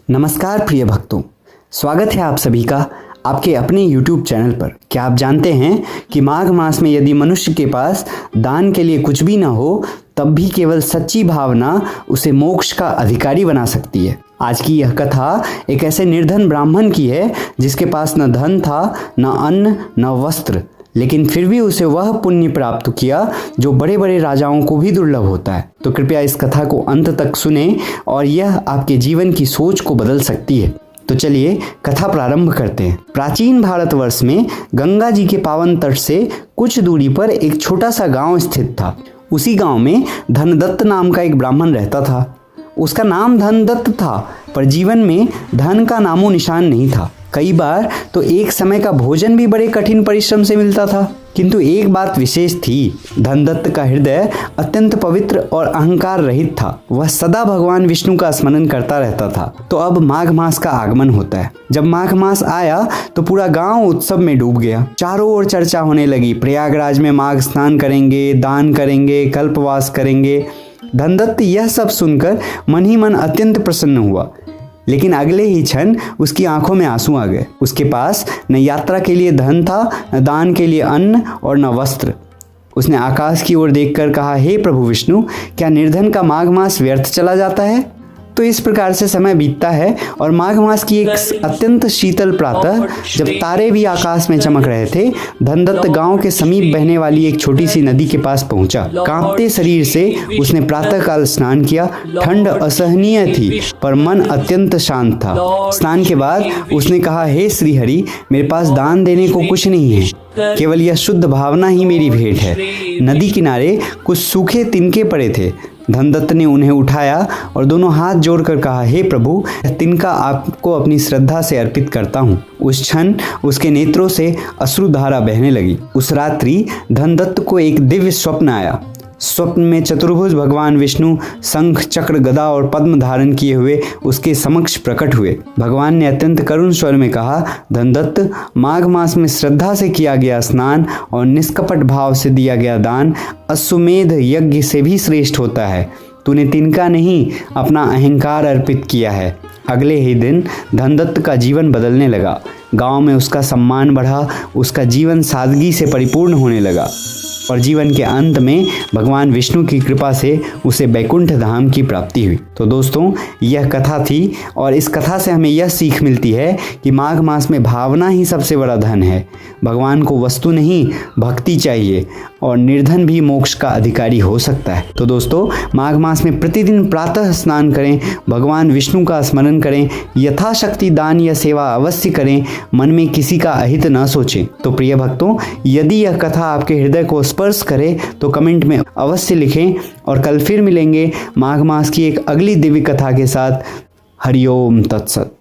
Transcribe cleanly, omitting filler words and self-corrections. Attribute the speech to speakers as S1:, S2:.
S1: नमस्कार प्रिय भक्तों, स्वागत है आप सभी का आपके अपने YouTube चैनल पर। क्या आप जानते हैं कि माघ मास में यदि मनुष्य के पास दान के लिए कुछ भी ना हो तब भी केवल सच्ची भावना उसे मोक्ष का अधिकारी बना सकती है। आज की यह कथा एक ऐसे निर्धन ब्राह्मण की है जिसके पास न धन था, न अन्न, न वस्त्र, लेकिन फिर भी उसे वह पुण्य प्राप्त किया जो बड़े बड़े राजाओं को भी दुर्लभ होता है। तो कृपया इस कथा को अंत तक सुने और यह आपके जीवन की सोच को बदल सकती है। तो चलिए कथा प्रारंभ करते हैं। प्राचीन भारतवर्ष में गंगा जी के पावन तट से कुछ दूरी पर एक छोटा सा गांव स्थित था। उसी गांव में धनदत्त नाम का एक ब्राह्मण रहता था। उसका नाम धनदत्त था, पर जीवन में धन का नामो निशान नहीं था। कई बार तो एक समय का भोजन भी बड़े कठिन परिश्रम से मिलता था। किंतु एक बात विशेष थी, धनदत्त का हृदय अत्यंत पवित्र और अहंकार रहित था। वह सदा भगवान विष्णु का स्मरण करता रहता था। तो अब माघ मास का आगमन होता है। जब माघ मास आया तो पूरा गांव उत्सव में डूब गया। चारों ओर चर्चा होने लगी। प्रयागराज में माघ स्नान करेंगे, दान करेंगे, कल्पवास करेंगे। धनदत्त यह सब सुनकर मन ही मन अत्यंत प्रसन्न हुआ, लेकिन अगले ही क्षण उसकी आंखों में आंसू आ गए। उसके पास न यात्रा के लिए धन था, न दान के लिए अन्न और न वस्त्र। उसने आकाश की ओर देखकर कहा, हे प्रभु विष्णु, क्या निर्धन का माघ मास व्यर्थ चला जाता है? तो इस प्रकार से समय बीतता है और माघ मास की एक अत्यंत शीतल प्रातः, जब तारे भी आकाश में चमक रहे थे, धनदत्त गांव के समीप बहने वाली एक छोटी सी नदी के पास पहुंचा। कांपते शरीर से उसने प्रातःकाल स्नान किया। ठंड असहनीय थी पर मन अत्यंत शांत था। स्नान के बाद उसने कहा, हे श्री हरि, मेरे पास दान देने को कुछ नहीं है, केवल यह शुद्ध भावना ही मेरी भेंट है। नदी किनारे कुछ सूखे तिनके पड़े थे। धनदत्त ने उन्हें उठाया और दोनों हाथ जोड़कर कहा, हे प्रभु, तिनका आपको अपनी श्रद्धा से अर्पित करता हूँ। उस क्षण उसके नेत्रों से अश्रुधारा बहने लगी। उस रात्रि धनदत्त को एक दिव्य स्वप्न आया। स्वप्न में चतुर्भुज भगवान विष्णु शंख, चक्र, गदा और पद्म धारण किए हुए उसके समक्ष प्रकट हुए। भगवान ने अत्यंत करुण स्वर में कहा, धनदत्त, माघ मास में श्रद्धा से किया गया स्नान और निष्कपट भाव से दिया गया दान अश्वमेध यज्ञ से भी श्रेष्ठ होता है। तूने तिनका नहीं, अपना अहंकार अर्पित किया है। अगले ही दिन धनदत्त का जीवन बदलने लगा। गांव में उसका सम्मान बढ़ा। उसका जीवन सादगी से परिपूर्ण होने लगा और जीवन के अंत में भगवान विष्णु की कृपा से उसे वैकुंठ धाम की प्राप्ति हुई। तो दोस्तों, यह कथा थी और इस कथा से हमें यह सीख मिलती है कि माघ मास में भावना ही सबसे बड़ा धन है। भगवान को वस्तु नहीं, भक्ति चाहिए और निर्धन भी मोक्ष का अधिकारी हो सकता है। तो दोस्तों, माघ मास में प्रतिदिन प्रातः स्नान करें, भगवान विष्णु का स्मरण करें, यथाशक्ति दान या सेवा अवश्य करें, मन में किसी का अहित न सोचें। तो प्रिय भक्तों, यदि यह कथा आपके हृदय को स्पर्श करे तो कमेंट में अवश्य लिखें और कल फिर मिलेंगे माघ मास की एक अगली दिव्य कथा के साथ। हरिओम तत्सत।